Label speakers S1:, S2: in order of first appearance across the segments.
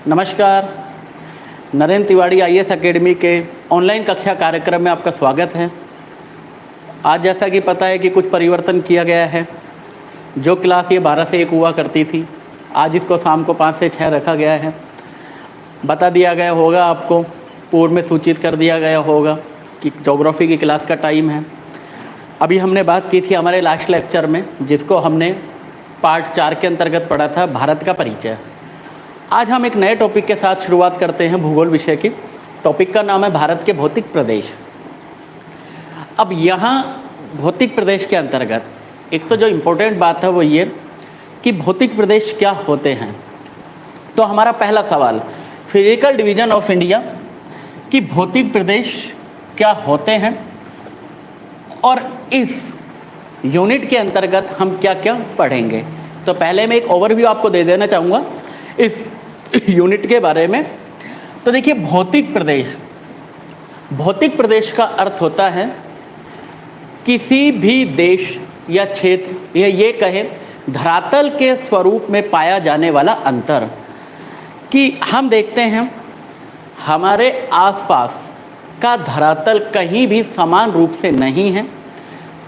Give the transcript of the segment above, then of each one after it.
S1: नमस्कार। Narendra Tiwari IAS academy के online कक्षा कार्यक्रम में आपका स्वागत है। आज जैसा कि पता है कि कुछ परिवर्तन किया गया है। जो क्लास ये 12 से 1 हुआ करती थी, आज इसको शाम को 5 से 6 रखा गया है। बता दिया गया होगा, आपको पूर्व में सूचित कर दिया गया होगा कि ज्योग्राफी की क्लास का टाइम है। अभी हमने बात की थी हमारे लास्ट लेक्चर में, जिसको हमने पार्ट 4 के अंतर्गत पढ़ा था, भारत का परिचय। आज हम एक नए टॉपिक के साथ शुरुआत करते हैं भूगोल विषय की। टॉपिक का नाम है भारत के भौतिक प्रदेश। अब यहाँ भौतिक प्रदेश के अंतर्गत एक तो जो इम्पोर्टेंट बात है वो ये कि भौतिक प्रदेश क्या होते हैं। तो हमारा पहला सवाल, फिजिकल डिवीजन ऑफ इंडिया कि भौतिक प्रदेश क्या होते हैं और इस यूनिट के अंतर्गत हम क्या क्या पढ़ेंगे। तो पहले मैं एक ओवरव्यू आपको दे देना चाहूँगा इस यूनिट के बारे में। तो देखिए, भौतिक प्रदेश का अर्थ होता है किसी भी देश या क्षेत्र या ये कहे धरातल के स्वरूप में पाया जाने वाला अंतर। कि हम देखते हैं हमारे आसपास का धरातल कहीं भी समान रूप से नहीं है।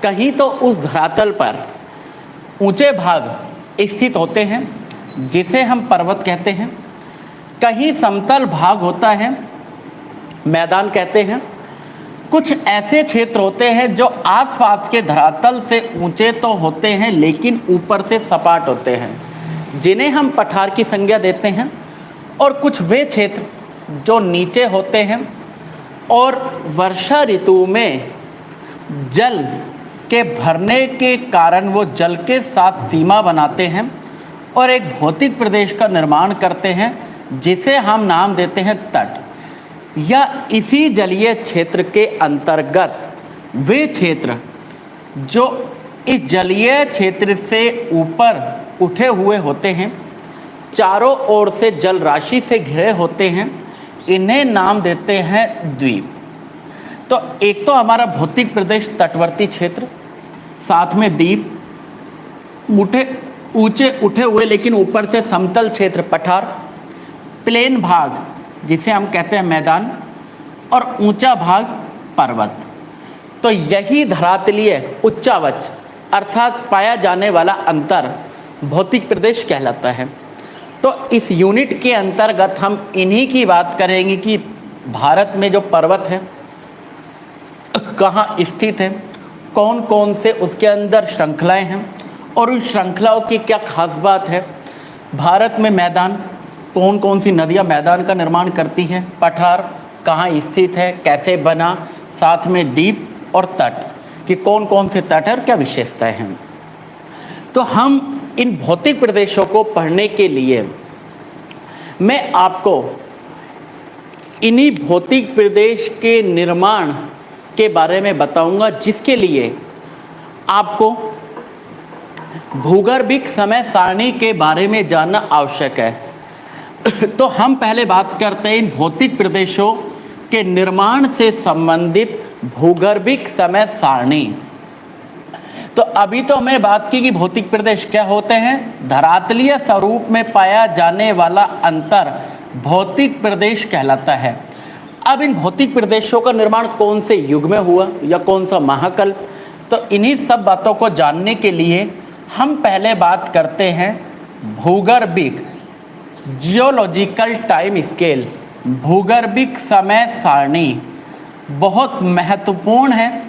S1: कहीं तो उस धरातल पर ऊंचे भाग स्थित होते हैं जिसे हम पर्वत कहते हैं, कहीं समतल भाग होता है, मैदान कहते हैं। कुछ ऐसे क्षेत्र होते हैं जो आसपास के धरातल से ऊंचे तो होते हैं लेकिन ऊपर से सपाट होते हैं, जिन्हें हम पठार की संज्ञा देते हैं। और कुछ वे क्षेत्र जो नीचे होते हैं और वर्षा ऋतु में जल के भरने के कारण वो जल के साथ सीमा बनाते हैं और एक भौतिक प्रदेश का निर्माण करते हैं, जिसे हम नाम देते हैं तट। या इसी जलीय क्षेत्र के अंतर्गत वे क्षेत्र जो इस जलीय क्षेत्र से ऊपर उठे हुए होते हैं, चारों ओर से जल राशि से घिरे होते हैं, इन्हें नाम देते हैं द्वीप। तो एक तो हमारा भौतिक प्रदेश तटवर्ती क्षेत्र, साथ में द्वीप, ऊंचे उठे हुए लेकिन ऊपर से समतल क्षेत्र पठार, प्लेन भाग जिसे हम कहते हैं मैदान, और ऊंचा भाग पर्वत। तो यही धरातलीय उच्चावच अर्थात पाया जाने वाला अंतर भौतिक प्रदेश कहलाता है। तो इस यूनिट के अंतर्गत हम इन्हीं की बात करेंगे कि भारत में जो पर्वत है कहाँ स्थित है, कौन कौन से उसके अंदर श्रृंखलाएं हैं और उन श्रृंखलाओं की क्या खास बात है। भारत में मैदान, कौन कौन सी नदियाँ मैदान का निर्माण करती हैं, पठार कहाँ स्थित है, कैसे बना, साथ में द्वीप और तट कि कौन कौन से तट और क्या विशेषताएं हैं। तो हम इन भौतिक प्रदेशों को पढ़ने के लिए मैं आपको इन्हीं भौतिक प्रदेश के निर्माण के बारे में बताऊंगा, जिसके लिए आपको भूगर्भिक समय सारणी के बारे में जानना आवश्यक है। तो हम पहले बात करते हैं इन भौतिक प्रदेशों के निर्माण से संबंधित भूगर्भिक समय सारणी। तो अभी तो हमने बात की कि भौतिक प्रदेश क्या होते हैं, धरातलीय स्वरूप में पाया जाने वाला अंतर भौतिक प्रदेश कहलाता है। अब इन भौतिक प्रदेशों का निर्माण कौन से युग में हुआ या कौन सा महाकल्प, तो इन्हीं सब बातों को जानने के लिए हम पहले बात करते हैं भूगर्भिक जियोलॉजिकल टाइम स्केल, भूगर्भिक समय सारणी बहुत महत्वपूर्ण है।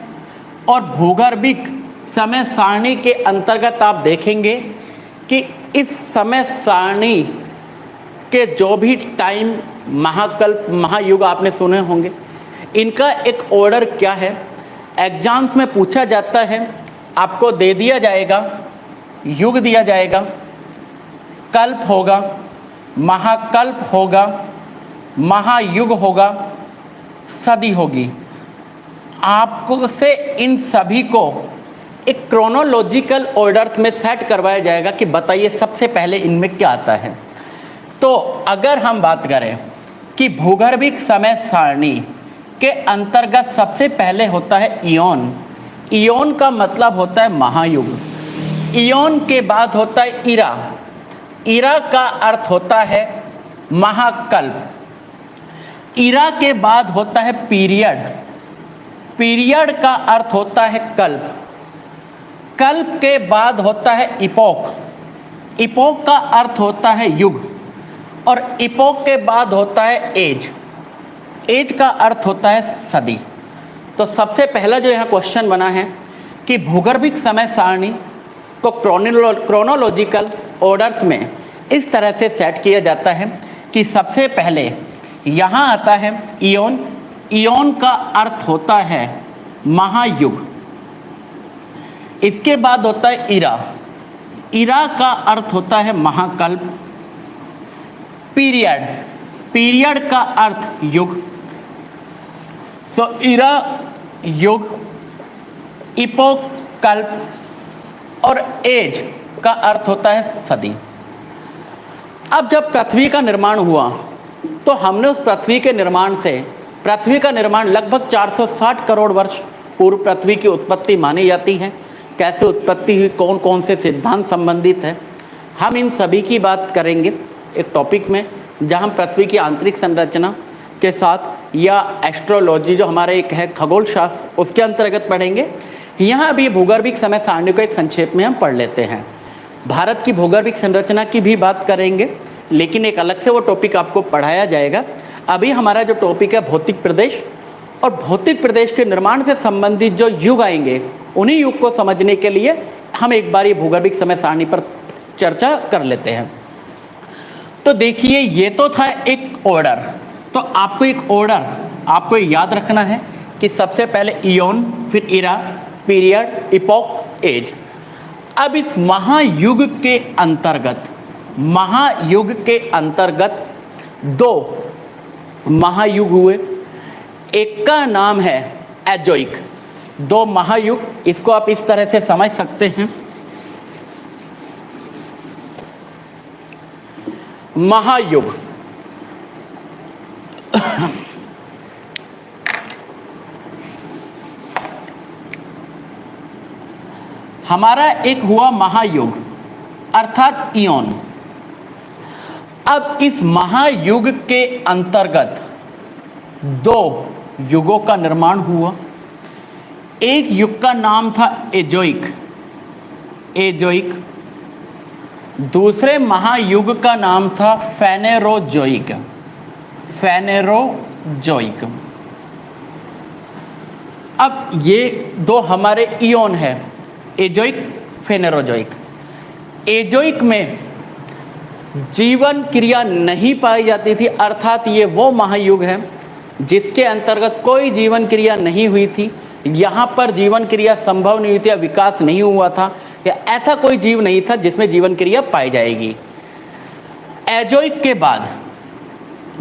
S1: और भूगर्भिक समय सारणी के अंतर्गत आप देखेंगे कि इस समय सारणी के जो भी टाइम, महाकल्प, महायुग आपने सुने होंगे, इनका एक ऑर्डर क्या है। एग्जाम्स में पूछा जाता है, आपको दे दिया जाएगा, युग दिया जाएगा, कल्प होगा, महाकल्प होगा, महायुग होगा, सदी होगी। आपको से इन सभी को एक क्रोनोलॉजिकल ऑर्डर्स में सेट करवाया जाएगा कि बताइए सबसे पहले इनमें क्या आता है। तो अगर हम बात करें कि भूगर्भिक समय सारणी के अंतर्गत सबसे पहले होता है इयोन। इयोन का मतलब होता है महायुग। इयोन के बाद होता है इरा। इरा का अर्थ होता है महाकल्प। इरा के बाद होता है पीरियड। पीरियड का अर्थ होता है कल्प। कल्प के बाद होता है इपोक। इपोक का अर्थ होता है युग। और इपोक के बाद होता है एज। एज का अर्थ होता है सदी। तो सबसे पहला जो यहाँ क्वेश्चन बना है कि भूगर्भिक समय सारणी को क्रोनोलॉजिकल ऑर्डर्स में इस तरह से सेट किया जाता है कि सबसे पहले यहाँ आता है इयोन। इयोन का अर्थ होता है महायुग। इसके बाद होता है इरा। इरा का अर्थ होता है महाकल्प। पीरियड। पीरियड का अर्थ युग। सो इरा युग, इपोक कल्प और एज का अर्थ होता है सदी। अब जब पृथ्वी का निर्माण हुआ तो हमने उस पृथ्वी के निर्माण से, पृथ्वी का निर्माण लगभग 460 करोड़ वर्ष पूर्व पृथ्वी की उत्पत्ति मानी जाती है। कैसे उत्पत्ति हुई, कौन कौन से सिद्धांत संबंधित है, हम इन सभी की बात करेंगे एक टॉपिक में, जहां हम पृथ्वी की आंतरिक संरचना के साथ या एस्ट्रोलॉजी जो हमारे एक है खगोल शास्त्र, उसके अंतर्गत पढ़ेंगे। यहाँ अभी भूगर्भिक समय सारणी को एक संक्षेप में हम पढ़ लेते हैं। भारत की भूगर्भिक संरचना की भी बात करेंगे, लेकिन एक अलग से वो टॉपिक आपको पढ़ाया जाएगा। अभी हमारा जो टॉपिक है भौतिक प्रदेश, और भौतिक प्रदेश के निर्माण से संबंधित जो युग आएंगे, उन्हीं युग को समझने के लिए हम एक बार ये भूगर्भिक समय सारणी पर चर्चा कर लेते हैं। तो देखिए, ये तो था एक ऑर्डर। तो आपको एक ऑर्डर आपको याद रखना है कि सबसे पहले इयोन, फिर इरा, पीरियड, इपोक, एज। अब इस महायुग के अंतर्गत, महायुग के अंतर्गत दो महायुग हुए। एक का नाम है एजोइक। दो महायुग, इसको आप इस तरह से समझ सकते हैं। महायुग हमारा एक हुआ महायुग अर्थात इयोन। अब इस महायुग के अंतर्गत दो युगों का निर्माण हुआ। एक युग का नाम था एजोइक, एजोइक। दूसरे महायुग का नाम था फेनेरोजोइक, फेनेरोजोइक। अब ये दो हमारे इयोन है, एजोइक, फेनेरोजोइक। एजोइक में जीवन क्रिया नहीं पाई जाती थी, अर्थात ये वो महायुग है जिसके अंतर्गत कोई जीवन क्रिया नहीं हुई थी। यहाँ पर जीवन क्रिया संभव नहीं हुई थी या विकास नहीं हुआ था, या ऐसा कोई जीव नहीं था जिसमें जीवन क्रिया पाई जाएगी। एजोइक के बाद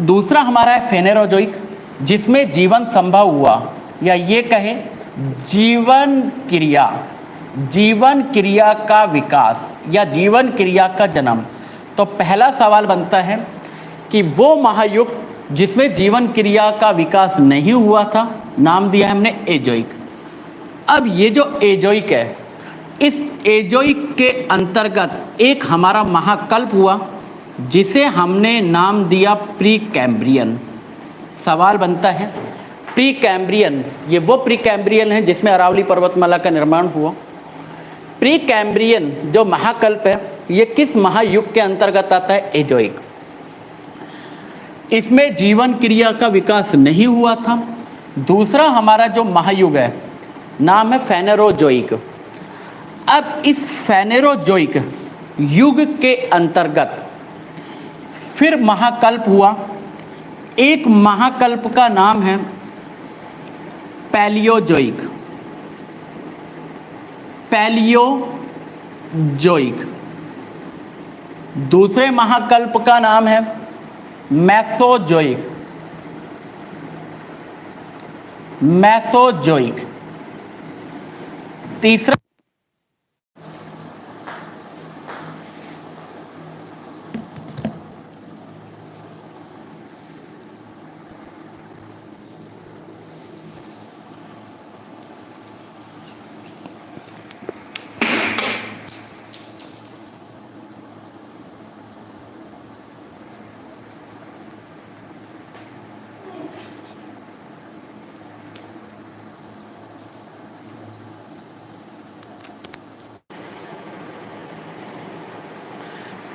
S1: दूसरा हमारा है फेनेरोजोइक, जिसमें जीवन संभव हुआ, या ये कहें जीवन क्रिया, जीवन क्रिया का विकास या जीवन क्रिया का जन्म। तो पहला सवाल बनता है कि वो महायुग जिसमें जीवन क्रिया का विकास नहीं हुआ था, नाम दिया हमने एजोइक। अब ये जो एजोइक है, इस एजोइक के अंतर्गत एक हमारा महाकल्प हुआ जिसे हमने नाम दिया प्री कैम्ब्रियन। सवाल बनता है प्री कैम्ब्रियन, ये वो प्री कैम्ब्रियन है जिसमें अरावली पर्वतमाला का निर्माण हुआ। प्री कैम्ब्रियन जो महाकल्प है, ये किस महायुग के अंतर्गत आता है? एजोइक। इसमें जीवन क्रिया का विकास नहीं हुआ था। दूसरा हमारा जो महायुग है, नाम है फेनेरोजोइक। अब इस फेनेरोजोइक युग के अंतर्गत फिर महाकल्प हुआ। एक महाकल्प का नाम है पैलियोजोइक, पैलियोजोइक। दूसरे महाकल्प का नाम है मेसोजोइक, मेसोजोइक। तीसरा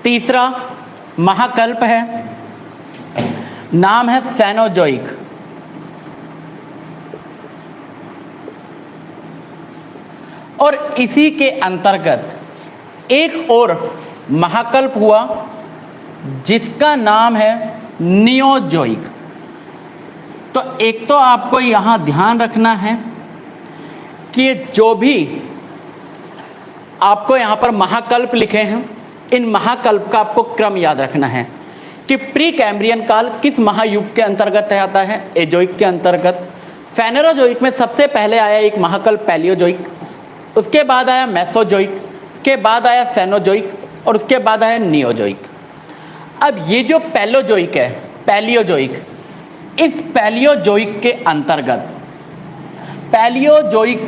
S1: तीसरा महाकल्प है, नाम है सेनोजोइक। और इसी के अंतर्गत एक और महाकल्प हुआ जिसका नाम है नियोजोइक। तो एक तो आपको यहां ध्यान रखना है कि जो भी आपको यहां पर महाकल्प लिखे हैं, इन महाकल्प का आपको क्रम याद रखना है कि प्री कैम्ब्रियन काल किस महायुग के अंतर्गत आता है, एजोइक के अंतर्गत। फेनेरोजोइक में सबसे पहले आया एक महाकल्प पैलियोजोइक, उसके बाद आया मेसोजोइक, उसके बाद आया सेनोजोइक और उसके बाद आया नियोजोइक। अब ये जो पैलियोजोइक है, पैलियोजोइक, इस पैलियोजोइक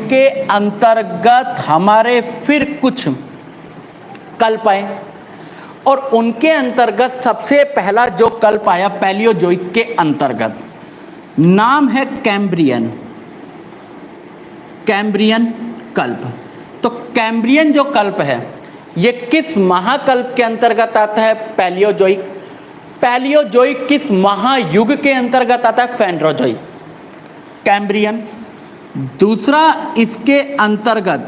S1: के अंतर्गत हमारे फिर कुछ कल्प आए और उनके अंतर्गत सबसे पहला जो कल्प आया पैलियोजोइक के अंतर्गत, नाम है कैम्ब्रियन कल्प। तो कैम्ब्रियन जो कल्प है ये किस महाकल्प के अंतर्गत आता है? पैलियोजोइक किस महायुग के अंतर्गत आता है? फेनरोजोइक। कैम्ब्रियन। दूसरा इसके अंतर्गत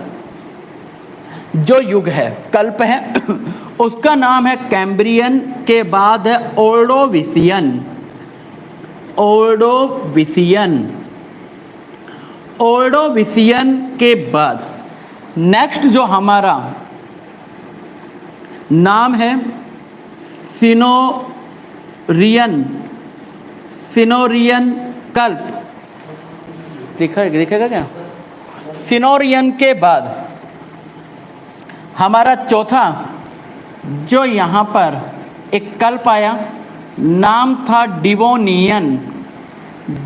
S1: जो युग है, कल्प है, उसका नाम है कैम्ब्रियन, के बाद है ओर्डोविसियन के बाद नेक्स्ट जो हमारा नाम है सिनोरियन कल्प। दिखेगा क्या? सिनोरियन के बाद हमारा चौथा जो यहाँ पर एक कल्प आया, नाम था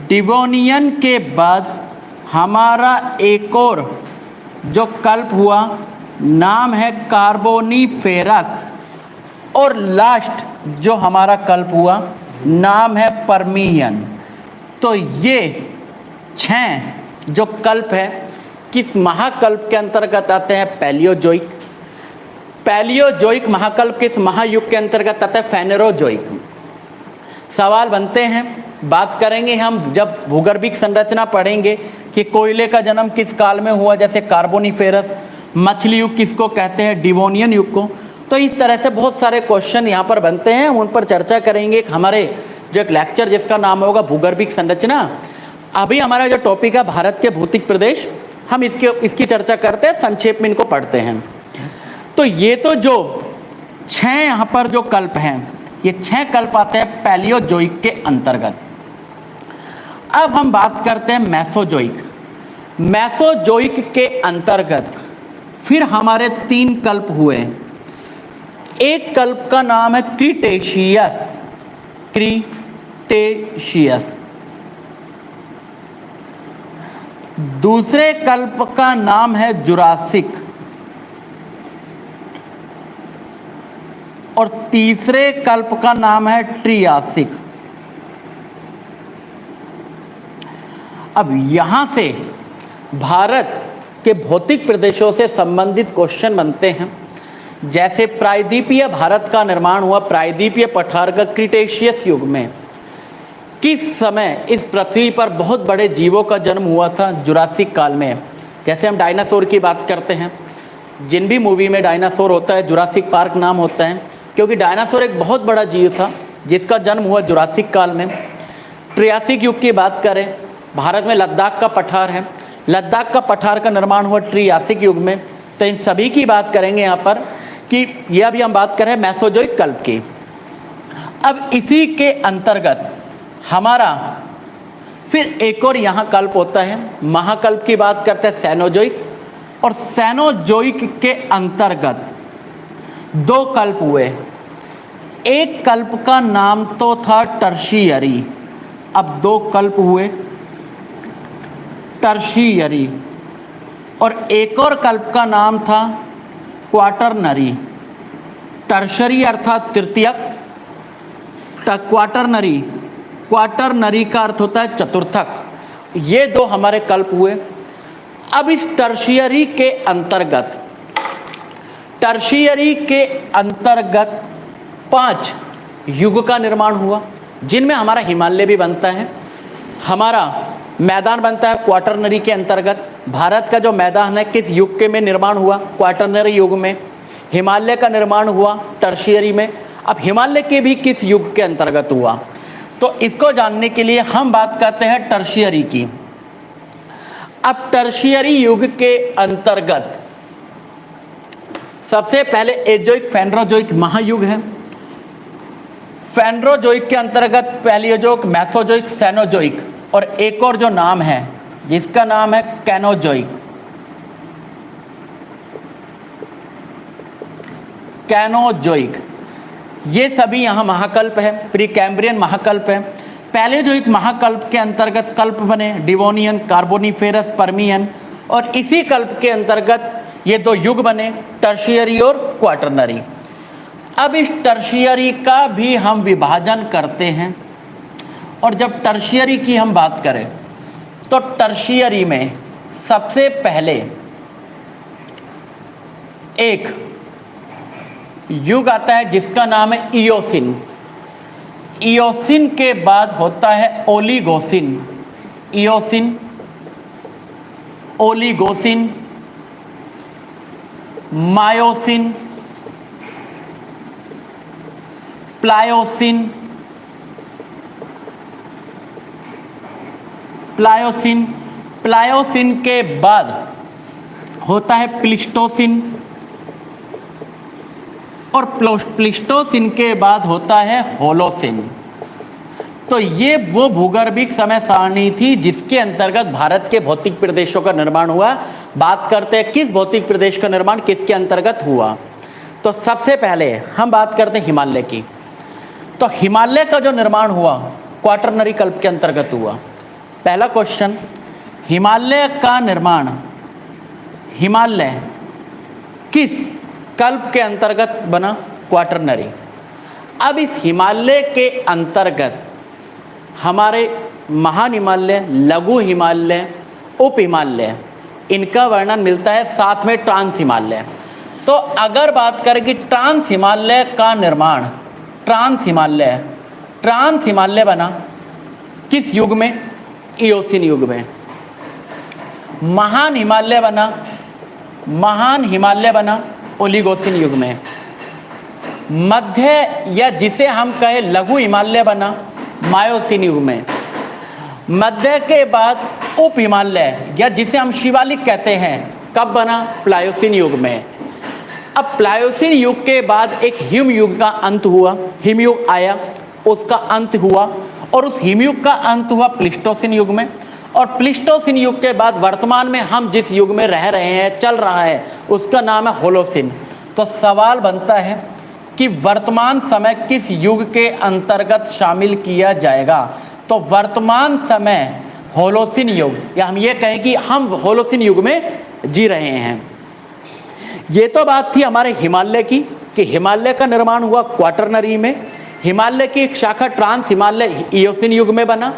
S1: डिवोनियन के बाद हमारा एक और जो कल्प हुआ नाम है कार्बोनीफेरस। और लास्ट जो हमारा कल्प हुआ नाम है पर्मियन। तो ये 6 जो कल्प है किस महाकल्प के अंतर्गत आते हैं? पैलियोजोइक महाकल्प किस महायुग के अंतर्गत आता है? फेनेरोजोइक। सवाल बनते हैं, बात करेंगे हम जब भूगर्भिक संरचना पढ़ेंगे कि कोयले का जन्म किस काल में हुआ, जैसे कार्बोनीफेरस। मछली युग किसको कहते हैं? डिवोनियन युग को। तो इस तरह से बहुत सारे क्वेश्चन यहाँ पर बनते हैं, उन पर चर्चा करेंगे। हमारे जो एक लेक्चर जिसका नाम होगा भूगर्भिक संरचना। अभी हमारा जो टॉपिक है भारत के भौतिक प्रदेश, हम इसकी चर्चा करते हैं, संक्षेप में इनको पढ़ते हैं। तो ये तो जो 6 यहाँ पर जो कल्प हैं, ये 6 कल्प आते हैं पैलियोजोइक के अंतर्गत। अब हम बात करते हैं मेसोजोइक के अंतर्गत फिर हमारे 3 कल्प हुए। एक कल्प का नाम है क्रीटेशियस। दूसरे कल्प का नाम है जुरासिक और तीसरे कल्प का नाम है ट्रियासिक। अब यहां से भारत के भौतिक प्रदेशों से संबंधित क्वेश्चन बनते हैं। जैसे प्रायद्वीपीय भारत का निर्माण हुआ प्रायद्वीपीय पठार का क्रिटेशियस युग में। किस समय इस पृथ्वी पर बहुत बड़े जीवों का जन्म हुआ था? जुरासिक काल में। जैसे हम डायनासोर की बात करते हैं, जिन भी मूवी में डायनासोर होता है जुरासिक पार्क नाम होता है, क्योंकि डायनासोर एक बहुत बड़ा जीव था जिसका जन्म हुआ जुरासिक काल में। ट्रियासिक युग की बात करें, भारत में लद्दाख का पठार है, लद्दाख का पठार का निर्माण हुआ ट्रियासिक युग में। तो इन सभी की बात करेंगे यहाँ पर कि यह अभी हम बात कर रहे हैं मेसोजोइक कल्प की। अब इसी के अंतर्गत हमारा फिर एक और यहाँ कल्प होता है, महाकल्प की बात करते हैं सेनोजोइक। और सेनोजोइक के अंतर्गत 2 कल्प हुए। एक कल्प का नाम तो था टर्शियरी। अब 2 कल्प हुए टर्शियरी। और एक और कल्प का नाम था क्वाटरनरी। टर्शरी अर्थात तृतीयक, क्वाटरनरी का अर्थ होता है चतुर्थक। ये 2 हमारे कल्प हुए। अब इस टर्शियरी के अंतर्गत 5 युग का निर्माण हुआ, जिनमें हमारा हिमालय भी बनता है, हमारा मैदान बनता है क्वाटरनरी के अंतर्गत। भारत का जो मैदान है किस युग के में निर्माण हुआ? क्वाटरनरी युग में। हिमालय का निर्माण हुआ टर्शियरी में। अब हिमालय के भी किस युग के अंतर्गत हुआ? तो इसको जानने के लिए हम बात करते हैं टर्शियरी की। अब टर्शियरी युग के अंतर्गत सबसे पहले एजोइक फेनड्रोजोइक महायुग है। फेनड्रोजोइक के अंतर्गत पैलियोजोइक, मेसोजोइक, सेनोजोइक, और एक और जो नाम है जिसका नाम है कैनोजोइक। कैनोजोइक, ये सभी यहाँ महाकल्प है, प्री कैम्ब्रियन महाकल्प है। पैलियोजोइक महाकल्प के अंतर्गत कल्प बने डिवोनियन, कार्बोनिफेरस, पर्मियन, और इसी कल्प के अंतर्गत ये 2 युग बने, टर्शियरी और क्वाटरनरी। अब इस टर्शियरी का भी हम विभाजन करते हैं, और जब टर्शियरी की हम बात करें तो टर्शियरी में सबसे पहले एक युग आता है जिसका नाम है इयोसिन। इयोसिन के बाद होता है Oligocene. Eosin, Oligocene, myosin, Pliocene, Pliocene. Pliocene के बाद होता है प्लिस्टोसिन, और प्लिस्टोसिन के बाद होता है होलोसिन। तो ये वो भूगर्भिक समय सारणी थी जिसके अंतर्गत भारत के भौतिक प्रदेशों का निर्माण हुआ। बात करते हैं किस भौतिक प्रदेश का निर्माण किसके अंतर्गत हुआ। तो सबसे पहले हम बात करते हैं हिमालय की। तो हिमालय का जो निर्माण हुआ क्वाटरनरी कल्प के अंतर्गत हुआ। पहला क्वेश्चन, हिमालय का निर्माण हिमालय किस कल्प के अंतर्गत बना? क्वाटरनरी। अब इस हिमालय के अंतर्गत हमारे महान हिमालय, लघु हिमालय, उप हिमालय, इनका वर्णन मिलता है। साथ में ट्रांस हिमालय। तो अगर बात करें कि ट्रांस हिमालय का निर्माण, ट्रांस हिमालय बना किस युग में? इयोसिन युग में। महान हिमालय बना ओलिगोसिन युग में। मध्य या जिसे हम कहें लघु हिमालय बना मायोसिन युग में। मध्य के बाद उप हिमालय या जिसे हम शिवालिक कहते हैं कब बना? प्लायोसिन युग में। अब प्लायोसिन युग के बाद एक हिम युग का अंत हुआ, हिमयुग आया, उसका अंत हुआ, और उस हिमयुग का अंत हुआ प्लिस्टोसिन युग में। और प्लिस्टोसिन युग के बाद वर्तमान में हम जिस युग में रह रहे हैं, चल रहा है, उसका नाम है होलोसिन। तो सवाल बनता है कि वर्तमान समय किस युग के अंतर्गत शामिल किया जाएगा? तो वर्तमान समय होलोसिन युग, या हम ये कहें कि हम होलोसिन युग में जी रहे हैं। ये तो बात थी हमारे हिमालय की कि हिमालय का निर्माण हुआ क्वाटरनरी में। हिमालय की एक शाखा ट्रांस हिमालय इयोसिन युग में बना,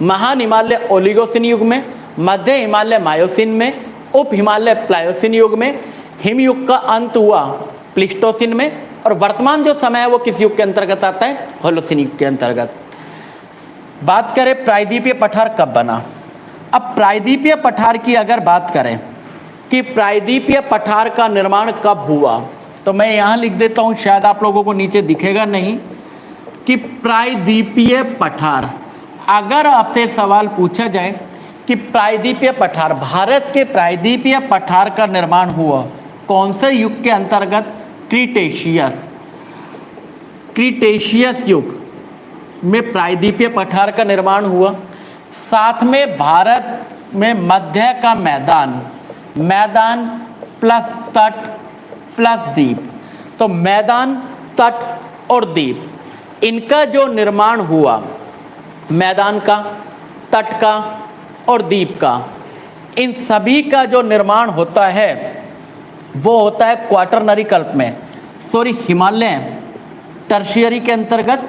S1: महान हिमालय ओलिगोसिन युग में, मध्य हिमालय मायोसिन में, उप हिमालय प्लायोसिन युग में, हिमयुग का अंत हुआ प्लिस्टोसिन में, और वर्तमान जो समय है वो किस युग के अंतर्गत आता है? होलोसिन युग के अंतर्गत। बात करें प्रायद्वीपीय पठार कब बना। अब प्रायद्वीपीय पठार की अगर बात करें कि प्रायद्वीपीय पठार का निर्माण कब हुआ, तो मैं यहाँ लिख देता हूँ, शायद आप लोगों को नीचे दिखेगा नहीं, कि प्रायद्वीपीय पठार। अगर आपसे सवाल पूछा जाए कि प्रायद्वीपीय पठार, भारत के प्रायद्वीपीय पठार का निर्माण हुआ कौन से युग के अंतर्गत? क्रीटेशियस युग में प्रायद्वीपीय पठार का निर्माण हुआ। साथ में भारत में मध्य का मैदान प्लस तट प्लस द्वीप, तो मैदान, तट और द्वीप, इनका जो निर्माण हुआ, मैदान का, तट का और द्वीप का, इन सभी का जो निर्माण होता है वो होता है क्वाटरनरी कल्प में, हिमालय टर्शियरी के अंतर्गत,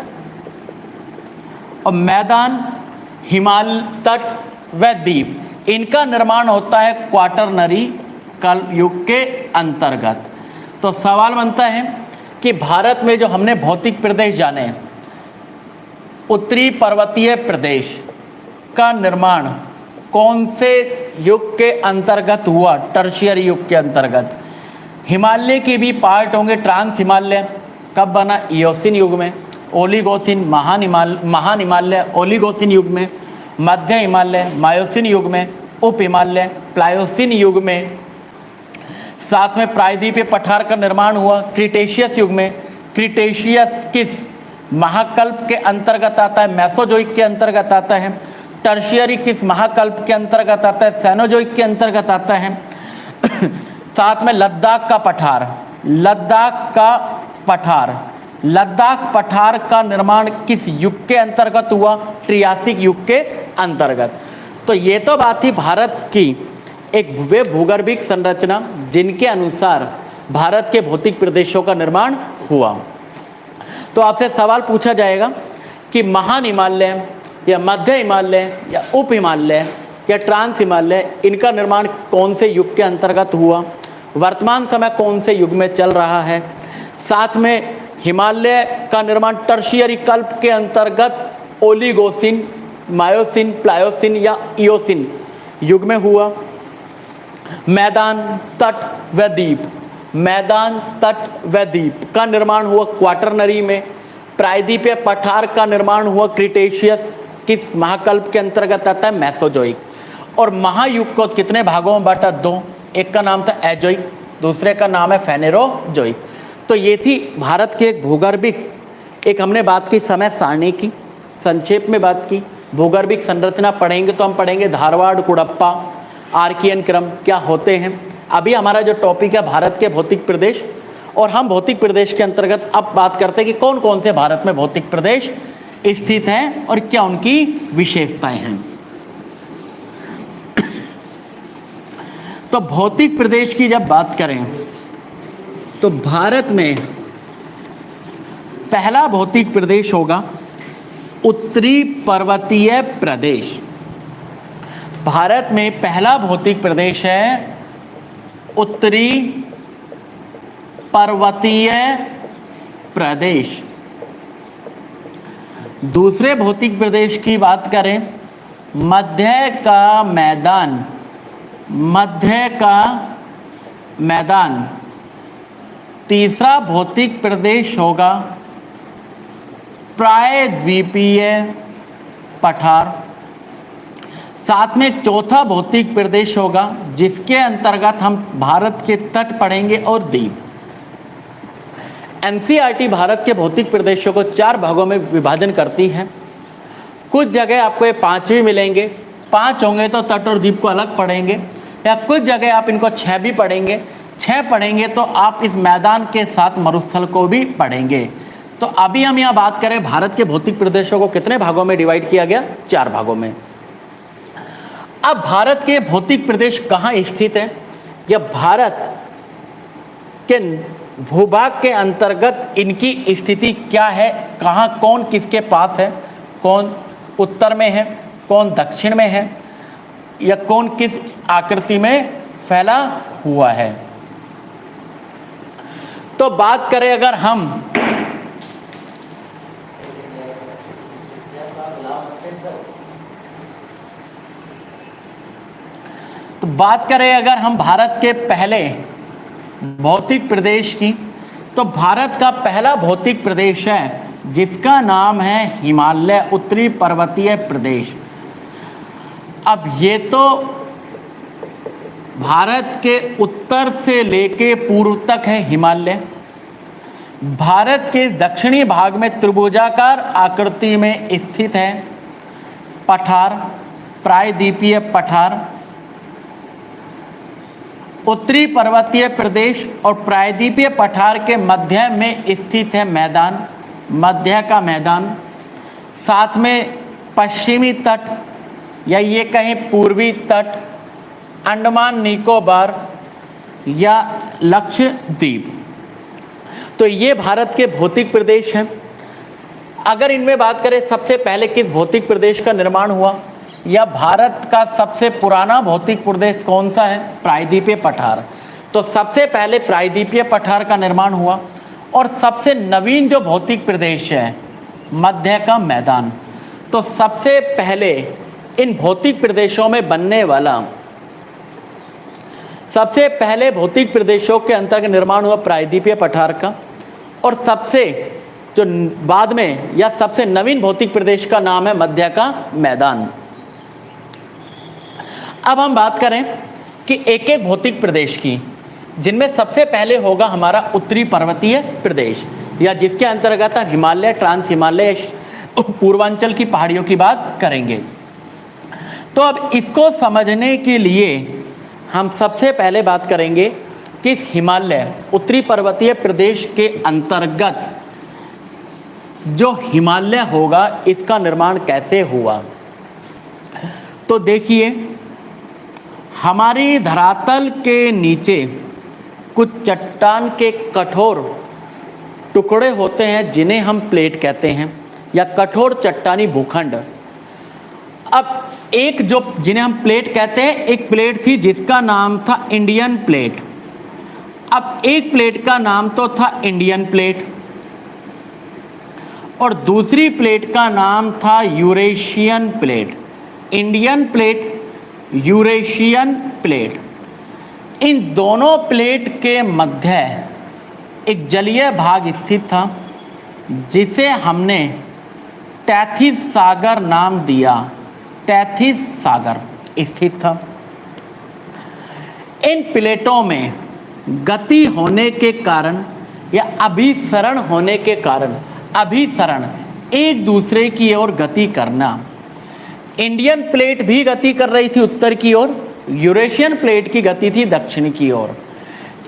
S1: और मैदान, हिमालय, तट व द्वीप, इनका निर्माण होता है क्वाटरनरी कल्प युग के अंतर्गत। तो सवाल बनता है कि भारत में जो हमने भौतिक प्रदेश जाने, उत्तरी पर्वतीय प्रदेश का निर्माण कौन से युग के अंतर्गत हुआ? टर्शियरी युग के अंतर्गत। हिमालय के भी पार्ट होंगे, ट्रांस हिमालय कब बना? इयोसिन युग में। ओलिगोसिन, महान हिमालय ओलिगोसिन युग में। मध्य हिमालय मायोसिन युग में। उप हिमालय प्लायोसिन युग में। साथ में प्रायद्वीपीय पठार का निर्माण हुआ क्रिटेशियस युग में। क्रिटेशियस किस महाकल्प के अंतर्गत आता है? मेसोजोइक के अंतर्गत आता है। टर्शियरी किस महाकल्प के अंतर्गत आता है? सेनोजोइक के अंतर्गत आता है। साथ में लद्दाख का पठार, लद्दाख पठार का निर्माण किस युग के अंतर्गत हुआ? ट्रियासिक युग के अंतर्गत। तो ये तो बात थी भारत की एक वे भूगर्भिक संरचना जिनके अनुसार भारत के भौतिक प्रदेशों का निर्माण हुआ। तो आपसे सवाल पूछा जाएगा कि महान हिमालय या मध्य हिमालय या उप हिमालय या ट्रांस हिमालय, इनका निर्माण कौन से युग के अंतर्गत हुआ? वर्तमान समय कौन से युग में चल रहा है? साथ में हिमालय का निर्माण टर्शियरी कल्प के अंतर्गत ओलिगोसिन, मायोसिन, प्लायोसिन या इयोसिन युग में हुआ। मैदान, तट व द्वीप, मैदान, तट व द्वीप का निर्माण हुआ क्वाटरनरी में। प्रायद्वीपीय पठार का निर्माण हुआ क्रिटेशियस किस महाकल्प के अंतर्गत आता है? मेसोजोइक। और महायुग को कितने भागों में बांटा? दो। एक का नाम था एजोइक, दूसरे का नाम है फेनेरोजोइक। तो ये थी भारत की एक भूगर्भिक, एक हमने बात की समय सारणी की, संक्षेप में बात की। भूगर्भिक संरचना पढ़ेंगे तो हम पढ़ेंगे धारवाड़, कुड़प्पा, आर्कियन क्रम क्या होते हैं। अभी हमारा जो टॉपिक है भारत के भौतिक प्रदेश, और हम भौतिक प्रदेश के अंतर्गत अब बात करते हैं कि कौन कौन से भारत में भौतिक प्रदेश स्थित हैं और क्या उनकी विशेषताएं हैं। तो भौतिक प्रदेश की जब बात करें तो भारत में पहला भौतिक प्रदेश होगा उत्तरी पर्वतीय प्रदेश। भारत में पहला भौतिक प्रदेश है उत्तरी पर्वतीय प्रदेश। दूसरे भौतिक प्रदेश की बात करें मध्य का मैदान, मध्य का मैदान। तीसरा भौतिक प्रदेश होगा प्रायद्वीपीय पठार। साथ में एक चौथा भौतिक प्रदेश होगा जिसके अंतर्गत हम भारत के तट पढ़ेंगे और द्वीप। एनसीईआरटी भारत के भौतिक प्रदेशों को 4 भागों में विभाजन करती है। कुछ जगह आपको ये 5 भी मिलेंगे, 5 होंगे तो तट और द्वीप को अलग पढ़ेंगे, या कुछ जगह आप इनको 6 भी पढ़ेंगे। 6 पढ़ेंगे तो आप इस मैदान के साथ मरुस्थल को भी पढ़ेंगे। तो अभी हम यहाँ बात करें भारत के भौतिक प्रदेशों को कितने भागों में डिवाइड किया गया? 4 भागों में। अब भारत के भौतिक प्रदेश कहाँ स्थित है या भारत के भूभाग के अंतर्गत इनकी स्थिति क्या है, कहाँ कौन किसके पास है, कौन उत्तर में है, कौन दक्षिण में है, या कौन किस आकृति में फैला हुआ है। तो बात करें अगर हम भारत के पहले भौतिक प्रदेश की, तो भारत का पहला भौतिक प्रदेश है जिसका नाम है हिमालय, उत्तरी पर्वतीय प्रदेश। अब ये तो भारत के उत्तर से लेके पूर्व तक है हिमालय। भारत के दक्षिणी भाग में त्रिभुजाकार आकृति में स्थित है पठार, प्रायद्वीपीय पठार। उत्तरी पर्वतीय प्रदेश और प्रायद्वीपीय पठार के मध्य में स्थित है मैदान, मध्य का मैदान। साथ में पश्चिमी तट या ये कहें पूर्वी तट, अंडमान निकोबार या लक्षद्वीप। तो ये भारत के भौतिक प्रदेश हैं। अगर इनमें बात करें सबसे पहले किस भौतिक प्रदेश का निर्माण हुआ या भारत का सबसे पुराना भौतिक प्रदेश कौन सा है? प्रायद्वीपीय पठार। तो सबसे पहले प्रायद्वीपीय पठार का निर्माण हुआ और सबसे नवीन जो भौतिक प्रदेश है मध्य का मैदान। तो सबसे पहले इन भौतिक प्रदेशों में बनने वाला, सबसे पहले भौतिक प्रदेशों के अंतर्गत निर्माण हुआ प्रायद्वीपीय पठार का, और सबसे जो बाद में या सबसे नवीन भौतिक प्रदेश का नाम है मध्य का मैदान। अब हम बात करें कि एक एक भौतिक प्रदेश की, जिनमें सबसे पहले होगा हमारा उत्तरी पर्वतीय प्रदेश, या जिसके अंतर्गत हिमालय, ट्रांस हिमालय, पूर्वांचल की पहाड़ियों की बात करेंगे। तो अब इसको समझने के लिए हम सबसे पहले बात करेंगे कि इस हिमालय, उत्तरी पर्वतीय प्रदेश के अंतर्गत जो हिमालय होगा इसका निर्माण कैसे हुआ। तो देखिए, हमारी धरातल के नीचे कुछ चट्टान के कठोर टुकड़े होते हैं जिन्हें हम प्लेट कहते हैं, या कठोर चट्टानी भूखंड। अब एक जो जिन्हें हम प्लेट कहते हैं, एक प्लेट थी जिसका नाम था इंडियन प्लेट। अब एक प्लेट का नाम तो था इंडियन प्लेट और दूसरी प्लेट का नाम था Eurasian plate. Indian plate, Eurasian plate. इन दोनों प्लेट के मध्य एक जलीय भाग स्थित था जिसे हमने टैथिस सागर नाम दिया। टैथिस सागर स्थित था। इन प्लेटों में गति होने के कारण या अभिसरण होने के कारण, अभिसरण एक दूसरे की ओर गति करना, इंडियन प्लेट भी गति कर रही थी उत्तर की ओर, यूरेशियन प्लेट की गति थी दक्षिण की ओर।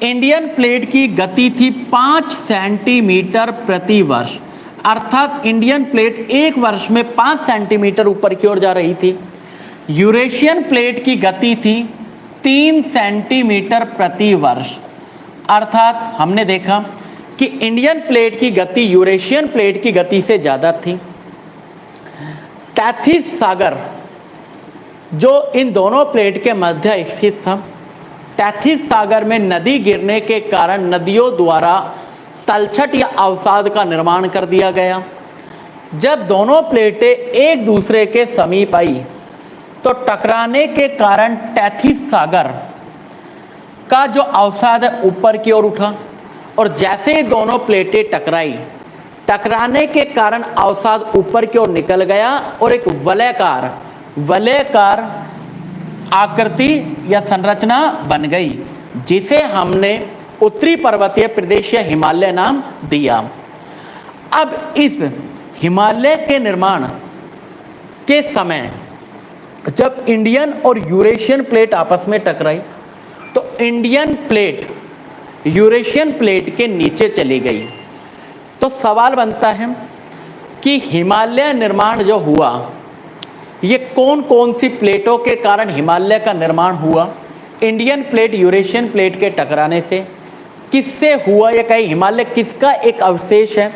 S1: इंडियन प्लेट की गति थी 5 सेंटीमीटर प्रति वर्ष, अर्थात इंडियन प्लेट एक वर्ष में 5 सेंटीमीटर ऊपर की ओर जा रही थी। यूरेशियन प्लेट की गति थी 3 सेंटीमीटर प्रति वर्ष, अर्थात हमने देखा कि इंडियन प्लेट की गति यूरेशियन प्लेट की गति से ज़्यादा थी। टैथिस सागर जो इन दोनों प्लेट के मध्य स्थित था, टैथिस सागर में नदी गिरने के कारण नदियों द्वारा तलछट या अवसाद का निर्माण कर दिया गया। जब दोनों प्लेटें एक दूसरे के समीप आई तो टकराने के कारण टैथिस सागर का जो अवसाद है ऊपर की ओर उठा, और जैसे ही दोनों प्लेटें टकराई, टकराने के कारण अवसाद ऊपर की ओर निकल गया और एक वलयकार आकृति या संरचना बन गई, जिसे हमने उत्तरी पर्वतीय प्रदेश या हिमालय नाम दिया। अब इस हिमालय के निर्माण के समय जब इंडियन और यूरेशियन प्लेट आपस में टकराई तो इंडियन प्लेट यूरेशियन प्लेट के नीचे चली गई। तो सवाल बनता है कि हिमालय निर्माण जो हुआ, ये कौन कौन सी प्लेटों के कारण हिमालय का निर्माण हुआ। इंडियन प्लेट यूरेशियन प्लेट के टकराने से किससे हुआ, या कहीं हिमालय किसका एक अवशेष है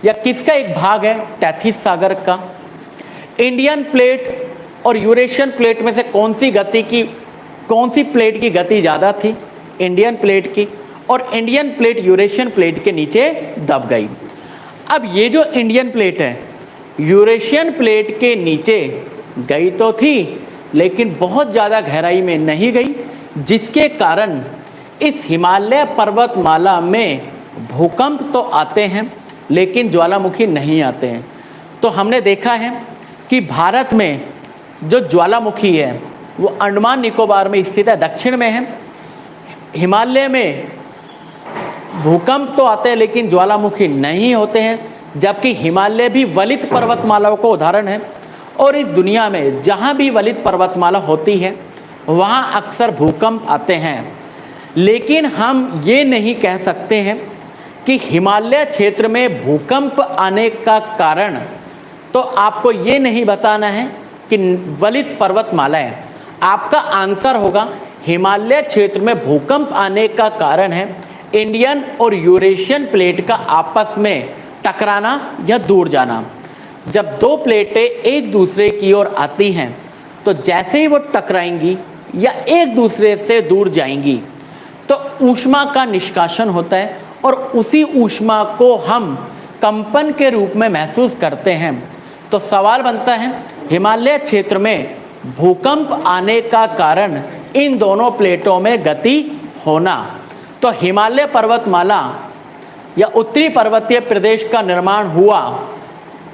S1: या किसका एक भाग है, टैथिस सागर का। इंडियन प्लेट और यूरेशियन प्लेट में से कौन सी प्लेट की गति ज़्यादा थी, इंडियन प्लेट की, और इंडियन प्लेट यूरेशियन प्लेट के नीचे दब गई। अब ये जो इंडियन प्लेट है यूरेशियन प्लेट के नीचे गई तो थी लेकिन बहुत ज़्यादा गहराई में नहीं गई, जिसके कारण इस हिमालय पर्वतमाला में भूकंप तो आते हैं लेकिन ज्वालामुखी नहीं आते हैं। तो हमने देखा है कि भारत में जो ज्वालामुखी है वो अंडमान निकोबार में स्थित है, दक्षिण में है। हिमालय में भूकंप तो आते हैं लेकिन ज्वालामुखी नहीं होते हैं, जबकि हिमालय भी वलित पर्वतमालाओं का उदाहरण है। और इस दुनिया में जहाँ भी वलित पर्वतमाला होती है वहाँ अक्सर भूकंप आते हैं, लेकिन हम ये नहीं कह सकते हैं कि हिमालय क्षेत्र में भूकंप आने का कारण, तो आपको ये नहीं बताना है कि वलित पर्वतमाला है। आपका आंसर होगा हिमालय क्षेत्र में भूकंप आने का कारण है इंडियन और यूरेशियन प्लेट का आपस में टकराना या दूर जाना। जब दो प्लेटें एक दूसरे की ओर आती हैं तो जैसे ही वो टकराएंगी या एक दूसरे से दूर जाएंगी तो ऊष्मा का निष्कासन होता है और उसी ऊष्मा को हम कंपन के रूप में महसूस करते हैं। तो सवाल बनता है, हिमालय क्षेत्र में भूकंप आने का कारण इन दोनों प्लेटों में गति होना। तो हिमालय पर्वतमाला या उत्तरी पर्वतीय प्रदेश का निर्माण हुआ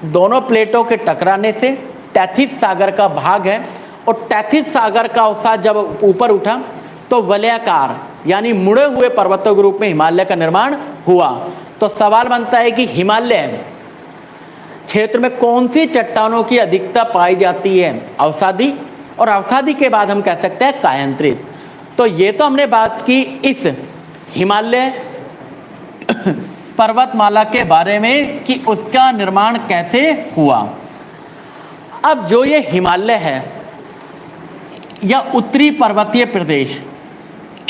S1: दोनों प्लेटों के टकराने से। टैथिस सागर का भाग है और टैथिस सागर का अवसाद जब ऊपर उठा तो वलयाकार यानी मुड़े हुए पर्वतों के रूप में हिमालय का निर्माण हुआ। तो सवाल बनता है कि हिमालय क्षेत्र में कौन सी चट्टानों की अधिकता पाई जाती है? अवसादी, और अवसादी के बाद हम कह सकते हैं कायांतरित। तो ये तो हमने बात की इस हिमालय पर्वतमाला के बारे में कि उसका निर्माण कैसे हुआ। अब जो ये हिमालय है या उत्तरी पर्वतीय प्रदेश,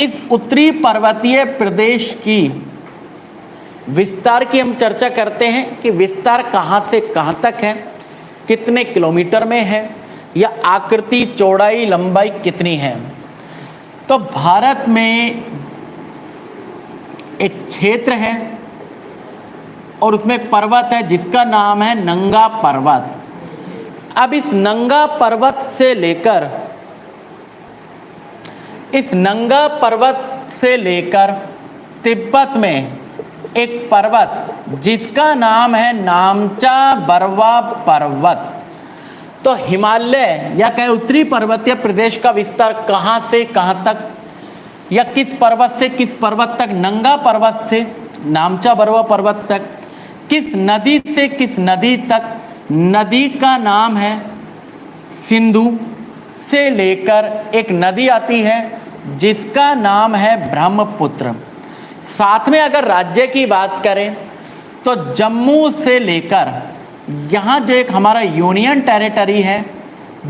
S1: इस उत्तरी पर्वतीय प्रदेश की विस्तार की हम चर्चा करते हैं कि विस्तार कहाँ से कहाँ तक है, कितने किलोमीटर में है, या आकृति, चौड़ाई, लंबाई कितनी है। तो भारत में एक क्षेत्र है और उसमें एक पर्वत है जिसका नाम है नंगा पर्वत। अब इस नंगा पर्वत से लेकर तिब्बत में एक पर्वत जिसका नाम है नामचा बरवा पर्वत। तो हिमालय या कहे उत्तरी पर्वतीय प्रदेश का विस्तार कहाँ से कहाँ तक या किस पर्वत से किस पर्वत तक? नंगा पर्वत से नामचा बरवा पर्वत तक। किस नदी से किस नदी तक? नदी का नाम है सिंधु से लेकर एक नदी आती है जिसका नाम है ब्रह्मपुत्र। साथ में अगर राज्य की बात करें तो जम्मू से लेकर यहाँ जो एक हमारा यूनियन टेरिटरी है,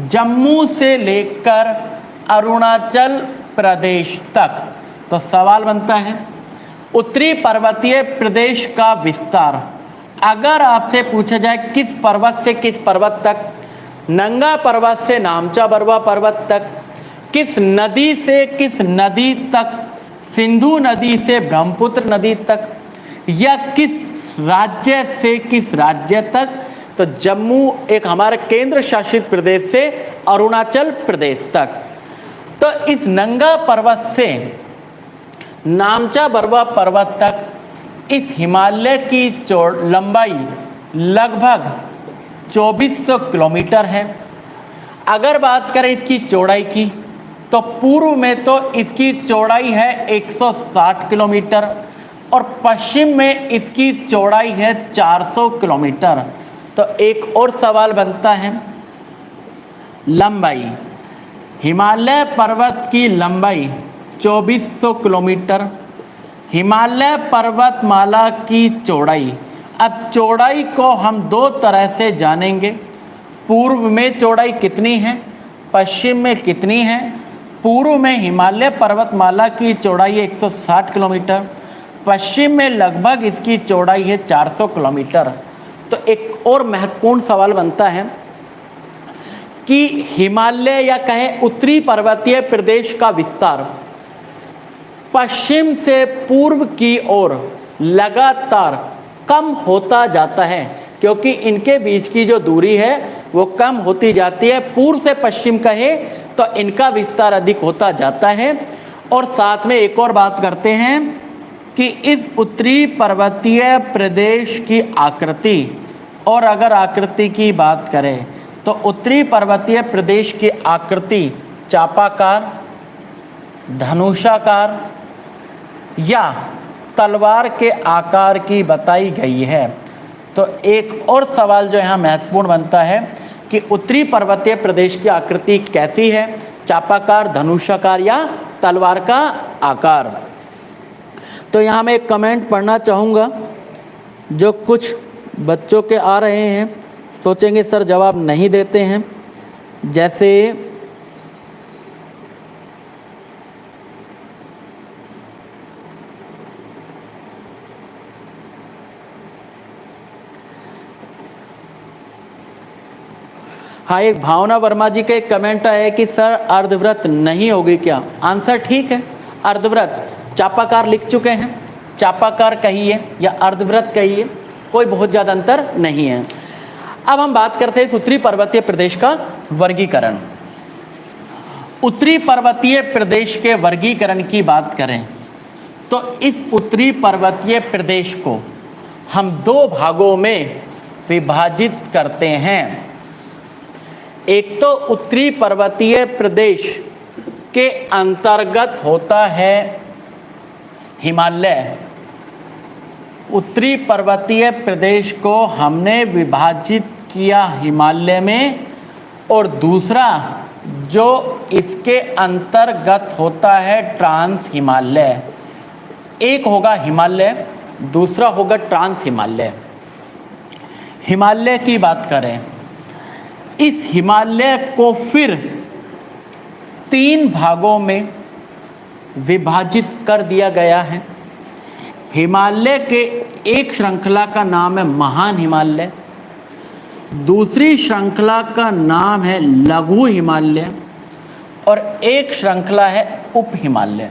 S1: जम्मू से लेकर अरुणाचल प्रदेश तक। तो सवाल बनता है उत्तरी पर्वतीय प्रदेश का विस्तार अगर आपसे पूछा जाए किस पर्वत से किस पर्वत तक? नंगा पर्वत से नामचा बरवा पर्वत तक। किस नदी से किस नदी तक? सिंधु नदी से ब्रह्मपुत्र नदी तक। या किस राज्य से किस राज्य तक? तो जम्मू एक हमारे केंद्र शासित प्रदेश से अरुणाचल प्रदेश तक। तो इस नंगा पर्वत से नामचा बरवा पर्वत तक इस हिमालय की लंबाई लगभग 2400 किलोमीटर है। अगर बात करें इसकी चौड़ाई की तो पूर्व में तो इसकी चौड़ाई है 160 किलोमीटर और पश्चिम में इसकी चौड़ाई है 400 किलोमीटर। तो एक और सवाल बनता है लंबाई। हिमालय पर्वत की लंबाई 2400 किलोमीटर, हिमालय पर्वतमाला की चौड़ाई। अब चौड़ाई को हम दो तरह से जानेंगे। पूर्व में चौड़ाई कितनी है, पश्चिम में कितनी है। पूर्व में हिमालय पर्वतमाला की चौड़ाई 160 किलोमीटर, पश्चिम में लगभग इसकी चौड़ाई है 400 किलोमीटर। तो एक और महत्वपूर्ण सवाल बनता है कि हिमालय या कहें उत्तरी पर्वतीय प्रदेश का विस्तार पश्चिम से पूर्व की ओर लगातार कम होता जाता है, क्योंकि इनके बीच की जो दूरी है वो कम होती जाती है। पूर्व से पश्चिम कहे तो इनका विस्तार अधिक होता जाता है। और साथ में एक और बात करते हैं कि इस उत्तरी पर्वतीय प्रदेश की आकृति, और अगर आकृति की बात करें तो उत्तरी पर्वतीय प्रदेश की आकृति चापाकार, धनुषाकार या तलवार के आकार की बताई गई है। तो एक और सवाल जो यहाँ महत्वपूर्ण बनता है कि उत्तरी पर्वतीय प्रदेश की आकृति कैसी है, चापाकार, धनुषाकार या तलवार का आकार। तो यहाँ मैं एक कमेंट पढ़ना चाहूँगा जो कुछ बच्चों के आ रहे हैं, सोचेंगे सर जवाब नहीं देते हैं। जैसे हाँ, एक भावना वर्मा जी का एक कमेंट आया है कि सर अर्धव्रत नहीं होगी क्या? आंसर ठीक है, अर्धव्रत चापाकार लिख चुके हैं। चापाकार कहिए या अर्धवृत्त कहिए, कोई बहुत ज़्यादा अंतर नहीं है। अब हम बात करते हैं इस उत्तरी पर्वतीय प्रदेश का वर्गीकरण। उत्तरी पर्वतीय प्रदेश के वर्गीकरण की बात करें तो इस उत्तरी पर्वतीय प्रदेश को हम दो भागों में विभाजित करते हैं। एक तो उत्तरी पर्वतीय प्रदेश के अंतर्गत होता है हिमालय। उत्तरी पर्वतीय प्रदेश को हमने विभाजित किया हिमालय में, और दूसरा जो इसके अंतर्गत होता है ट्रांस हिमालय। एक होगा हिमालय, दूसरा होगा ट्रांस हिमालय। हिमालय की बात करें, इस हिमालय को फिर 3 भागों में विभाजित कर दिया गया है। हिमालय के एक श्रृंखला का नाम है महान हिमालय, दूसरी श्रृंखला का नाम है लघु हिमालय, और एक श्रृंखला है उप हिमालय।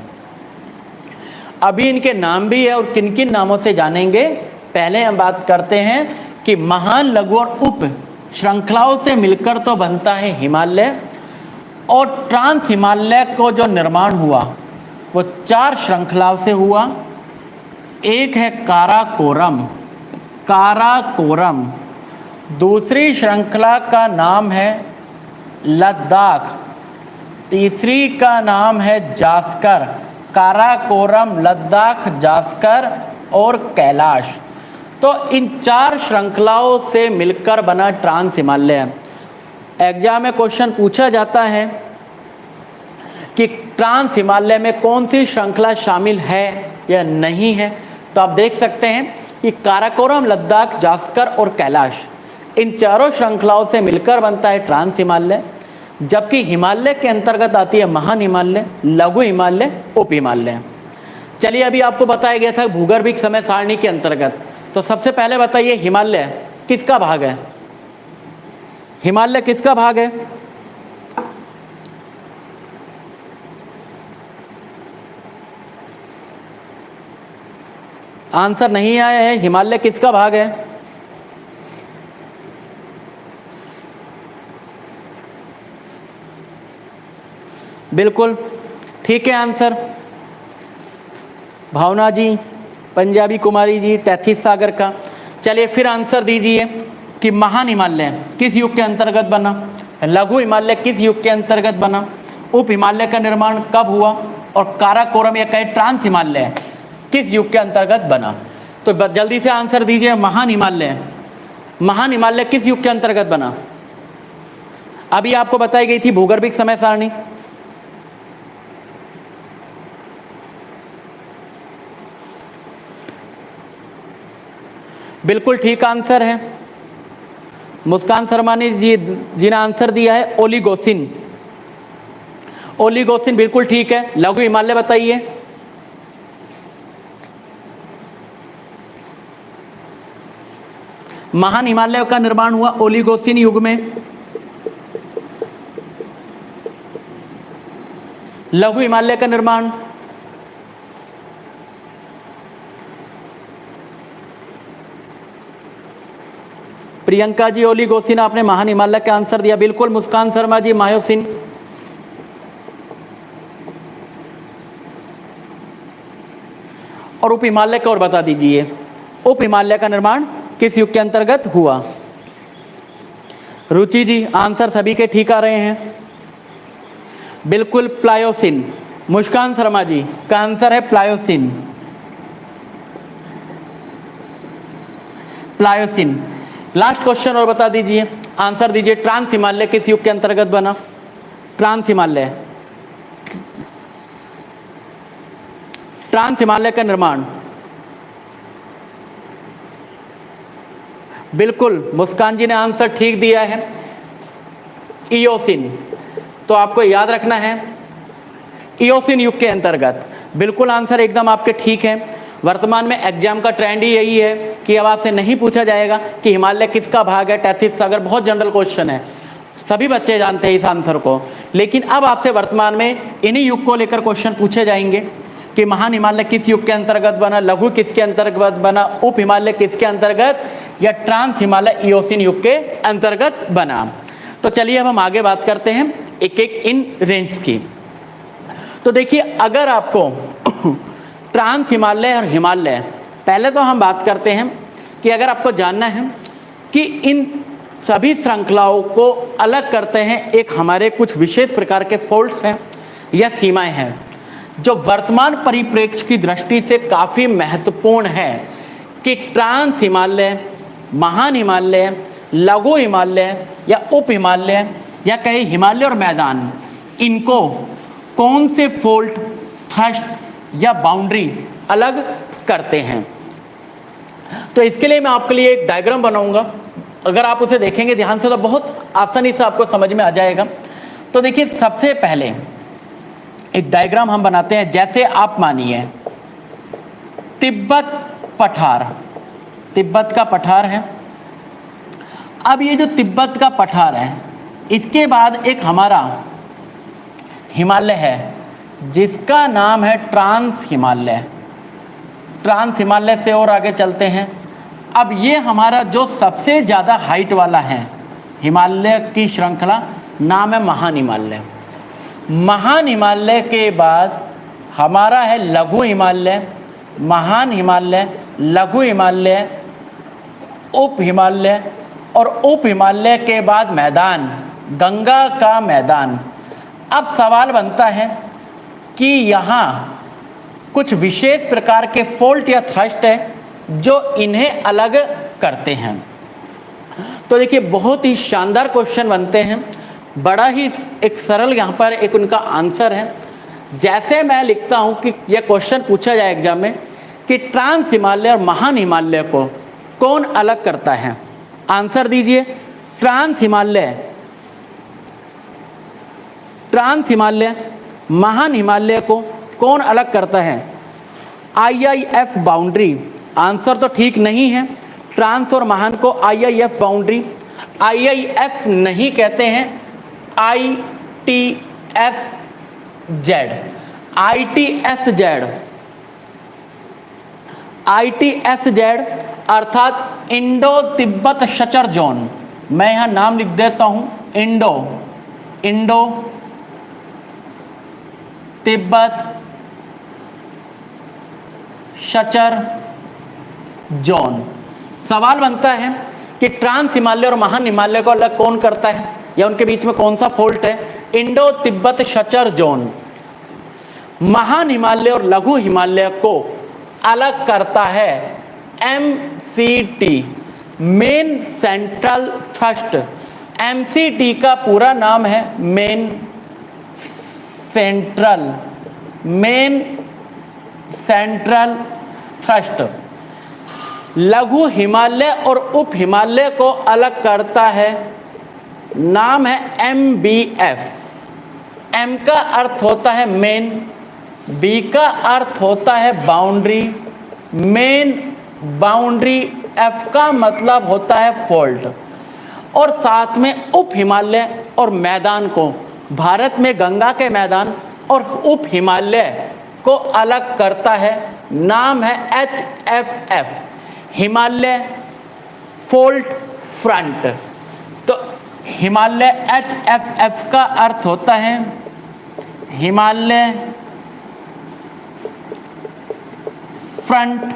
S1: अभी इनके नाम भी है और किन किन नामों से जानेंगे। पहले हम बात करते हैं कि महान, लघु और उप श्रृंखलाओं से मिलकर तो बनता है हिमालय, और ट्रांस हिमालय को जो निर्माण हुआ वो 4 श्रृंखलाओं से हुआ। एक है काराकोरम, काराकोरम। दूसरी श्रृंखला का नाम है लद्दाख, तीसरी का नाम है जास्कर। काराकोरम, लद्दाख, जास्कर और कैलाश। तो इन 4 श्रृंखलाओं से मिलकर बना ट्रांस हिमालय। एग्जाम में क्वेश्चन पूछा जाता है कि ट्रांस हिमालय में कौन सी श्रृंखला शामिल है या नहीं है, तो आप देख सकते हैं कि काराकोरम, लद्दाख, जास्कर और कैलाश, इन चारों श्रृंखलाओं से मिलकर बनता है ट्रांस हिमालय। जबकि हिमालय के अंतर्गत आती है महान हिमालय, लघु हिमालय, उप हिमालय। चलिए, अभी आपको बताया गया था भूगर्भिक समय सारणी के अंतर्गत, तो सबसे पहले बताइए हिमालय किसका भाग है? हिमालय किसका भाग है? आंसर नहीं आया है। हिमालय किसका भाग है? बिल्कुल ठीक है आंसर। भावना जी, पंजाबी कुमारी जी, तैथिस सागर का। चलिए फिर आंसर दीजिए कि महान हिमालय किस युग के अंतर्गत बना, लघु हिमालय किस युग के अंतर्गत बना, उप हिमालय का निर्माण कब हुआ, और काराकोरम या कहे ट्रांस हिमालय किस युग के अंतर्गत बना। तो जल्दी से आंसर दीजिए। महान हिमालय, महान हिमालय किस युग के अंतर्गत बना? अभी आपको बताई गई थी भूगर्भिक समय सारणी। बिल्कुल ठीक आंसर है। मुस्कान शर्मानी जी जिन्हें आंसर दिया है ओलिगोसिन। ओलिगोसिन बिल्कुल ठीक है। लघु हिमालय बताइए। महान हिमालय का निर्माण हुआ ओलिगोसिन युग में। लघु हिमालय का निर्माण प्रियंका जी ओलिगोसिन, आपने महान हिमालय का आंसर दिया। बिल्कुल मुस्कान शर्मा जी मायोसिन। और उप हिमालय का और बता दीजिए, उप हिमालय का निर्माण किस युग के अंतर्गत हुआ? रुचि जी, आंसर सभी के ठीक आ रहे हैं। बिल्कुल प्लायोसिन। मुस्कान शर्मा जी का आंसर है प्लायोसिन। प्लायोसिन। लास्ट क्वेश्चन और बता दीजिए, आंसर दीजिए। ट्रांस हिमालय किस युग के अंतर्गत बना? ट्रांस हिमालय, ट्रांस हिमालय का निर्माण। बिल्कुल मुस्कान जी ने आंसर ठीक दिया है, इयोसिन। तो आपको याद रखना है इयोसिन युग के अंतर्गत। बिल्कुल आंसर एकदम आपके ठीक है। वर्तमान में एग्जाम का ट्रेंड ही यही है कि अब आपसे नहीं पूछा जाएगा कि हिमालय किसका भाग है, तैथिस सागर, बहुत जनरल क्वेश्चन है, सभी बच्चे जानते हैं इस आंसर को। लेकिन अब आपसे वर्तमान में इन्हीं युग को लेकर क्वेश्चन पूछे जाएंगे। कि महान हिमालय किस युग के अंतर्गत बना, लघु किसके अंतर्गत बना, उप हिमालय किसके अंतर्गत, या ट्रांस हिमालय इयोसीन युग के अंतर्गत बना। तो चलिए अब हम आगे बात करते हैं एक एक इन रेंज की। तो देखिए, अगर आपको ट्रांस हिमालय और हिमालय, पहले तो हम बात करते हैं कि अगर आपको जानना है कि इन सभी श्रृंखलाओं को अलग करते हैं एक हमारे कुछ विशेष प्रकार के फोल्ड्स हैं या सीमाएं हैं जो वर्तमान परिप्रेक्ष्य की दृष्टि से काफ़ी महत्वपूर्ण है कि ट्रांस हिमालय, महान हिमालय, लघु हिमालय या उप हिमालय या कहीं हिमालय और मैदान, इनको कौन से फोल्ड, थ्रस्ट या बाउंड्री अलग करते हैं। तो इसके लिए मैं आपके लिए एक डायग्राम बनाऊंगा, अगर आप उसे देखेंगे ध्यान से तो बहुत आसानी से आपको समझ में आ जाएगा। तो देखिए, सबसे पहले एक डायग्राम हम बनाते हैं। जैसे आप मानिए तिब्बत पठार, तिब्बत का पठार है। अब ये जो तिब्बत का पठार है, इसके बाद एक हमारा हिमालय है जिसका नाम है ट्रांस हिमालय। ट्रांस हिमालय से और आगे चलते हैं। अब ये हमारा जो सबसे ज़्यादा हाइट वाला है हिमालय की श्रृंखला, नाम है महान हिमालय। महान हिमालय के बाद हमारा है लघु हिमालय, महान हिमालय, लघु हिमालय, उप हिमालय और उप हिमालय के बाद मैदान, गंगा का मैदान। अब सवाल बनता है कि यहाँ कुछ विशेष प्रकार के फोल्ट या थ्रस्ट है जो इन्हें अलग करते हैं। तो देखिए, बहुत ही शानदार क्वेश्चन बनते हैं, बड़ा ही एक सरल यहाँ पर एक उनका आंसर है। जैसे मैं लिखता हूँ कि यह क्वेश्चन पूछा जाए एग्जाम में कि ट्रांस हिमालय और महान हिमालय को कौन अलग करता है, आंसर दीजिए। ट्रांस हिमालय, ट्रांस हिमालय, महान हिमालय को कौन अलग करता है? IIF boundary. आंसर तो ठीक नहीं है। ट्रांस और महान को IIF बाउंड्री, IIF नहीं कहते हैं, ITSZ, ITSZ, ITSZ अर्थात इंडो तिब्बत शचर जोन। मैं यहाँ नाम लिख देता हूँ, इंडो तिब्बत शचर जोन। सवाल बनता है कि ट्रांस हिमालय और महान हिमालय को अलग कौन करता है या उनके बीच में कौन सा फोल्ट है? Indo Tibet suture zone. महान हिमालय और लघु हिमालय को अलग करता है MCT, main central thrust. MCT का पूरा नाम है मेन सेंट्रल थ्रस्ट। लघु हिमालय और उप हिमालय को अलग करता है, नाम है MBF। M का अर्थ होता है मेन, B का अर्थ होता है बाउंड्री, मेन बाउंड्री, F का मतलब होता है फोल्ट। और साथ में उप हिमालय और मैदान को, भारत में गंगा के मैदान और उप हिमालय को अलग करता है, नाम है HFF, हिमालय फोल्ट फ्रंट। तो हिमालय HFF का अर्थ होता है हिमालय फ्रंट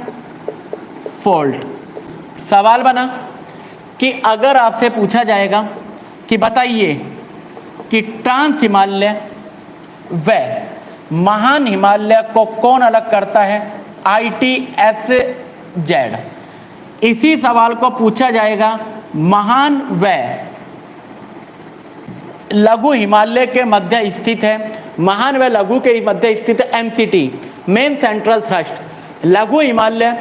S1: फोल्ट। सवाल बना कि अगर आपसे पूछा जाएगा कि बताइए कि ट्रांस हिमालय व महान हिमालय को कौन अलग करता है? ITSZ। इसी सवाल को पूछा जाएगा महान व लघु हिमालय के मध्य स्थित है, महान व लघु के मध्य स्थित है MCT, मेन सेंट्रल थ्रस्ट। लघु हिमालय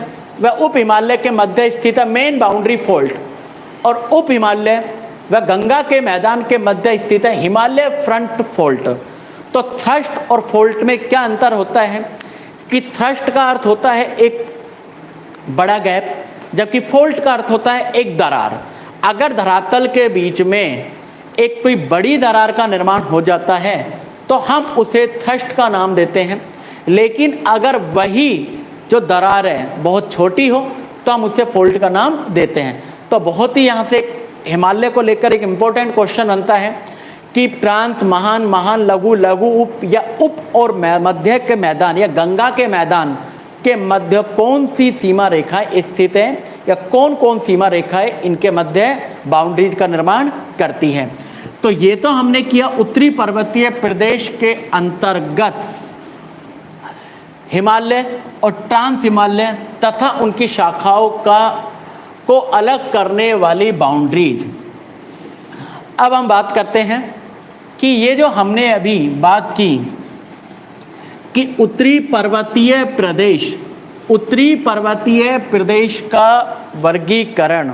S1: व उप हिमालय के मध्य स्थित है मेन बाउंड्री फोल्ट। और उप हिमालय व गंगा के मैदान के मध्य स्थित है हिमालय फ्रंट फोल्ट। तो थ्रस्ट और फोल्ट में क्या अंतर होता है कि थ्रस्ट का अर्थ होता है एक बड़ा गैप, जबकि फोल्ट का अर्थ होता है एक दरार। अगर धरातल के बीच में एक कोई बड़ी दरार का निर्माण हो जाता है तो हम उसे थ्रस्ट का नाम देते हैं, लेकिन अगर वही जो दरार है बहुत छोटी हो तो हम उससे फोल्ट का नाम देते हैं। तो बहुत ही यहाँ से हिमालय को लेकर एक इम्पोर्टेंट क्वेश्चन बनता है कि ट्रांस, महान, महान, लघु, लघु, उप या उप और मध्य के मैदान या गंगा के मैदान के मध्य कौन सी सीमा रेखाएं स्थित है या कौन कौन सीमा रेखाएं इनके मध्य बाउंड्रीज का निर्माण करती हैं। तो ये तो हमने किया उत्तरी पर्वतीय प्रदेश के अंतर्गत हिमालय और ट्रांस हिमालय तथा उनकी शाखाओं को अलग करने वाली बाउंड्रीज। अब हम बात करते हैं कि ये जो हमने अभी बात की कि उत्तरी पर्वतीय प्रदेश का वर्गीकरण,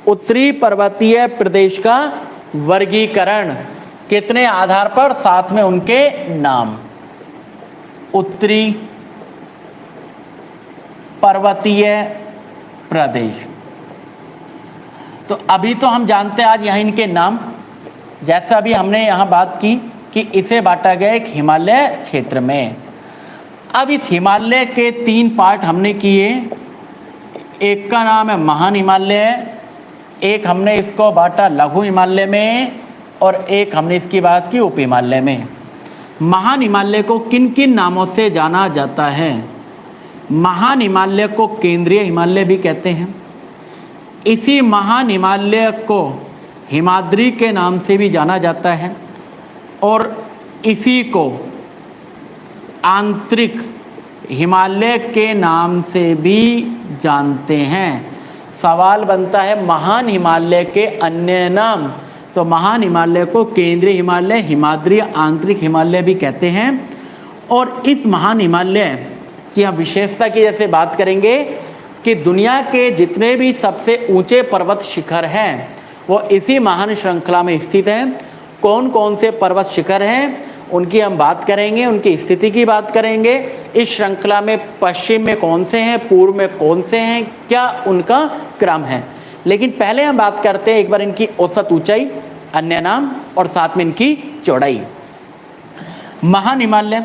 S1: उत्तरी पर्वतीय प्रदेश का वर्गीकरण कितने आधार पर, साथ में उनके नाम। उत्तरी पर्वतीय प्रदेश, तो अभी तो हम जानते हैं आज यहाँ इनके नाम, जैसा अभी हमने यहाँ बात की कि इसे बांटा गया एक हिमालय क्षेत्र में। अब इस हिमालय के 3 पार्ट हमने किए, एक का नाम है महान हिमालय, एक हमने इसको बांटा लघु हिमालय में और एक हमने इसकी बात की उप हिमालय में। महान हिमालय को किन किन नामों से जाना जाता है? महान हिमालय को केंद्रीय हिमालय भी कहते हैं। इसी महान हिमालय को हिमाद्री के नाम से भी जाना जाता है और इसी को आंतरिक हिमालय के नाम से भी जानते हैं। सवाल बनता है महान हिमालय के अन्य नाम, तो महान हिमालय को केंद्रीय हिमालय, हिमाद्री, आंतरिक हिमालय भी कहते हैं। और इस महान हिमालय की हम विशेषता की जैसे बात करेंगे कि दुनिया के जितने भी सबसे ऊंचे पर्वत शिखर हैं वो इसी महान श्रृंखला में स्थित हैं। कौन कौन से पर्वत शिखर हैं उनकी हम बात करेंगे, उनकी स्थिति की बात करेंगे। इस श्रृंखला में पश्चिम में कौन से हैं, पूर्व में कौन से हैं, क्या उनका क्रम है। लेकिन पहले हम बात करते हैं एक बार इनकी औसत ऊंचाई, अन्य नाम और साथ में इनकी चौड़ाई। महान हिमालय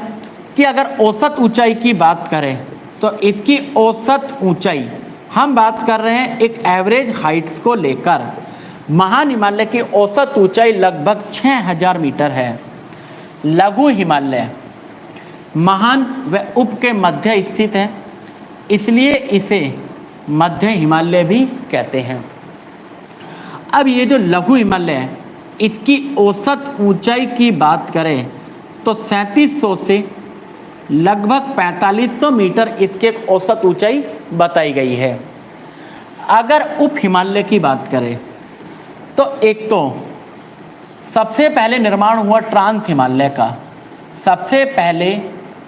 S1: की अगर औसत ऊंचाई की बात करें तो इसकी औसत ऊंचाई हम बात कर रहे हैं एक एवरेज हाइट्स को लेकर। महान हिमालय की औसत ऊंचाई लगभग 6000 मीटर है। लघु हिमालय महान व उप के मध्य स्थित है, इसलिए इसे मध्य हिमालय भी कहते हैं। अब ये जो लघु हिमालय है इसकी औसत ऊंचाई की बात करें तो 3700 से लगभग 4500 मीटर इसके औसत ऊंचाई बताई गई है। अगर उप हिमालय की बात करें तो एक तो सबसे पहले निर्माण हुआ ट्रांस हिमालय का। सबसे पहले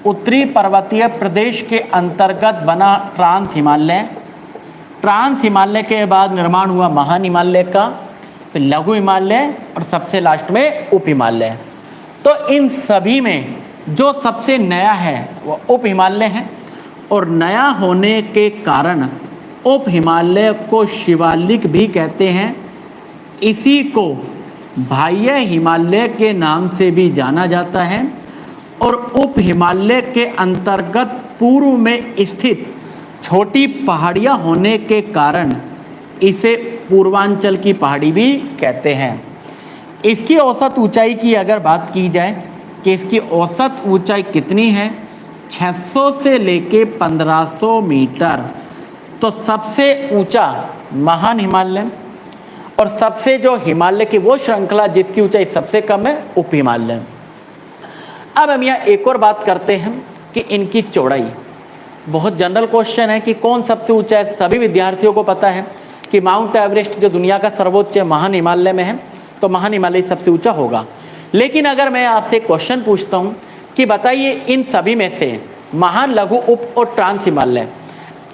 S1: उत्तरी पर्वतीय प्रदेश के अंतर्गत बना ट्रांस हिमालय। ट्रांस हिमालय के बाद निर्माण हुआ महान हिमालय का, फिर लघु हिमालय और सबसे लास्ट में उप हिमालय। तो इन सभी में जो सबसे नया है वो उप हिमालय है और नया होने के कारण उप हिमालय को शिवालिक भी कहते हैं। इसी को बाह्य हिमालय के नाम से भी जाना जाता है और उप हिमालय के अंतर्गत पूर्व में स्थित छोटी पहाड़ियाँ होने के कारण इसे पूर्वांचल की पहाड़ी भी कहते हैं। इसकी औसत ऊंचाई की अगर बात की जाए कि इसकी औसत ऊंचाई कितनी है, 600 से लेके 1500 मीटर। तो सबसे ऊंचा महान हिमालय और सबसे जो हिमालय की वो श्रृंखला जिसकी ऊंचाई सबसे कम है उप हिमालय। अब हम यहाँ एक और बात करते हैं कि इनकी चौड़ाई। बहुत जनरल क्वेश्चन है कि कौन सबसे ऊंचा है। सभी विद्यार्थियों को पता है कि माउंट एवरेस्ट जो दुनिया का सर्वोच्च महान हिमालय में है तो महान हिमालय सबसे ऊंचा होगा। लेकिन अगर मैं आपसे क्वेश्चन पूछता हूँ कि बताइए इन सभी में से महान, लघु, उप और ट्रांस हिमालय,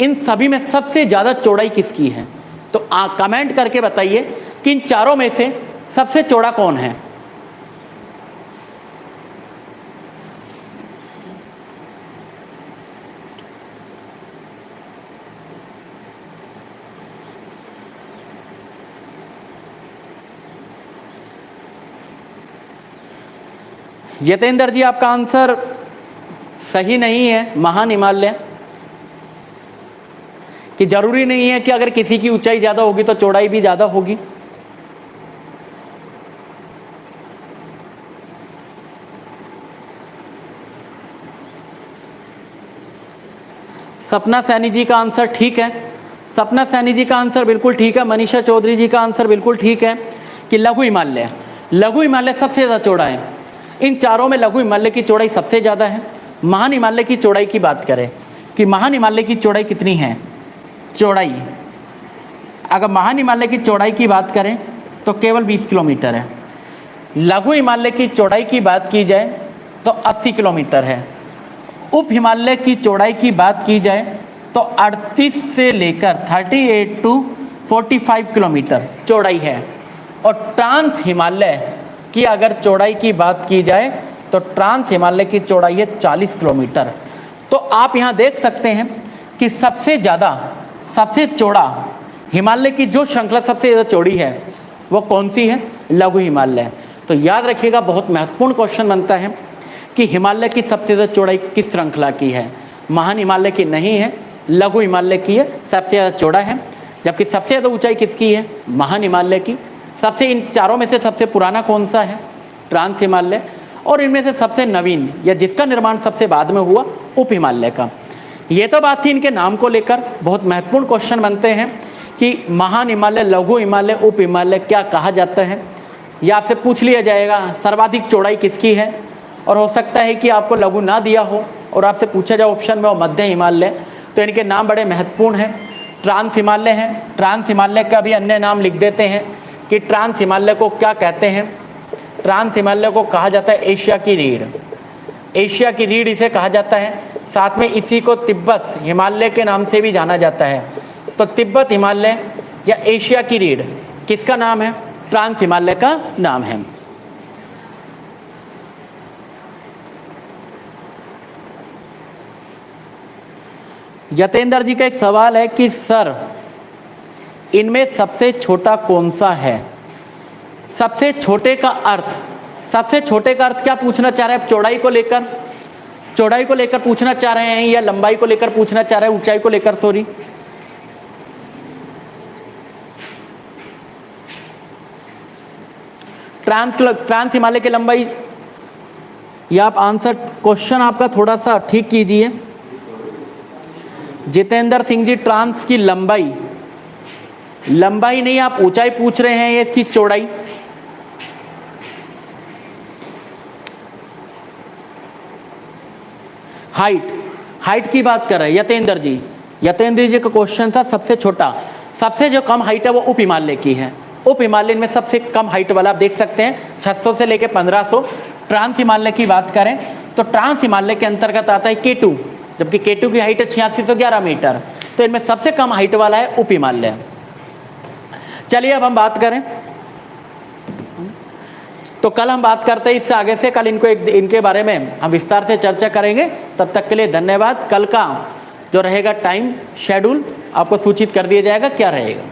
S1: इन सभी में सबसे ज़्यादा चौड़ाई किसकी है? तो कमेंट करके बताइए कि इन चारों में से सबसे चौड़ा कौन है। यतेंद्र जी आपका आंसर सही नहीं है महान हिमालय, कि जरूरी नहीं है कि अगर किसी की ऊंचाई ज्यादा होगी तो चौड़ाई भी ज्यादा होगी। सपना सैनी जी का आंसर ठीक है, सपना सैनी जी का आंसर बिल्कुल ठीक है। मनीषा चौधरी जी का आंसर बिल्कुल ठीक है कि लघु हिमालय, लघु हिमालय सबसे ज़्यादा चौड़ा है। इन चारों में लघु हिमालय की चौड़ाई सबसे ज़्यादा है। महान हिमालय की चौड़ाई की बात करें कि महान हिमालय की चौड़ाई कितनी है, चौड़ाई अगर महान हिमालय की चौड़ाई की बात करें तो केवल 20 किलोमीटर है। लघु हिमालय की चौड़ाई की बात की जाए तो 80 किलोमीटर है। उप हिमालय की चौड़ाई की बात की जाए तो 38 से लेकर 38 टू 45 किलोमीटर चौड़ाई है। और ट्रांस हिमालय की अगर चौड़ाई की बात की जाए तो ट्रांस हिमालय की चौड़ाई है 40 किलोमीटर। तो आप यहाँ देख सकते हैं कि सबसे ज़्यादा सबसे चौड़ा हिमालय की जो श्रृंखला सबसे ज़्यादा चौड़ी है वो कौन सी है, लघु हिमालय। तो याद रखिएगा, बहुत महत्वपूर्ण क्वेश्चन बनता है कि हिमालय की सबसे ज़्यादा चौड़ाई किस श्रृंखला की है। महान हिमालय की नहीं है, लघु हिमालय की है, सबसे ज़्यादा चौड़ा है। जबकि सबसे ज़्यादा ऊंचाई किसकी है, महान हिमालय की। सबसे इन चारों में से सबसे पुराना कौन सा है, ट्रांस हिमालय। और इनमें से सबसे नवीन या जिसका निर्माण सबसे बाद में हुआ, उप हिमालय का। ये तो बात थी इनके नाम को लेकर। बहुत महत्वपूर्ण क्वेश्चन बनते हैं कि महान हिमालय, लघु हिमालय, उप हिमालय क्या कहा जाता है। ये आपसे पूछ लिया जाएगा सर्वाधिक चौड़ाई किसकी है, और हो सकता है कि आपको लघु ना दिया हो और आपसे पूछा जाए ऑप्शन में वो मध्य हिमालय। तो इनके नाम बड़े महत्वपूर्ण हैं। ट्रांस हिमालय है, ट्रांस हिमालय का भी अन्य नाम लिख देते हैं कि ट्रांस हिमालय को क्या कहते हैं। ट्रांस हिमालय को कहा जाता है एशिया की रीढ़, एशिया की रीढ़ इसे कहा जाता है। साथ में इसी को तिब्बत हिमालय के नाम से भी जाना जाता है। तो तिब्बत हिमालय या एशिया की रीढ़ किसका नाम है, ट्रांस हिमालय का नाम है। यतेंद्र जी का एक सवाल है कि सर इनमें सबसे छोटा कौन सा है। सबसे छोटे का अर्थ, सबसे छोटे का अर्थ क्या पूछना चाह रहे हैं, चौड़ाई को लेकर, चौड़ाई को लेकर पूछना चाह रहे हैं या लंबाई को लेकर पूछना चाह रहे हैं, ऊंचाई को लेकर, सॉरी। ट्रांस हिमालय की लंबाई, या आप आंसर क्वेश्चन आपका थोड़ा सा ठीक कीजिए। जितेंद्र सिंह जी, ट्रांस की लंबाई, लंबाई नहीं आप ऊंचाई पूछ रहे हैं या इसकी चौड़ाई। हाइट, हाइट की बात कर रहे हैं यतेंद्र जी। यतेंद्र जी का क्वेश्चन था सबसे छोटा, सबसे जो कम हाइट है वो उप हिमालय की है। उप हिमालय में सबसे कम हाइट वाला आप देख सकते हैं 600 से लेकर 1500। ट्रांस हिमालय की बात करें तो ट्रांस हिमालय के अंतर्गत आता है K2, जबकि K2 की हाइट है 8611 मीटर। तो इनमें सबसे कम हाइट वाला है उप हिमालय। चलिए अब हम बात करें, तो कल हम बात करते हैं इससे आगे से, कल इनके बारे में हम विस्तार से चर्चा करेंगे। तब तक के लिए धन्यवाद। कल का जो रहेगा टाइम शेड्यूल आपको सूचित कर दिया जाएगा क्या रहेगा।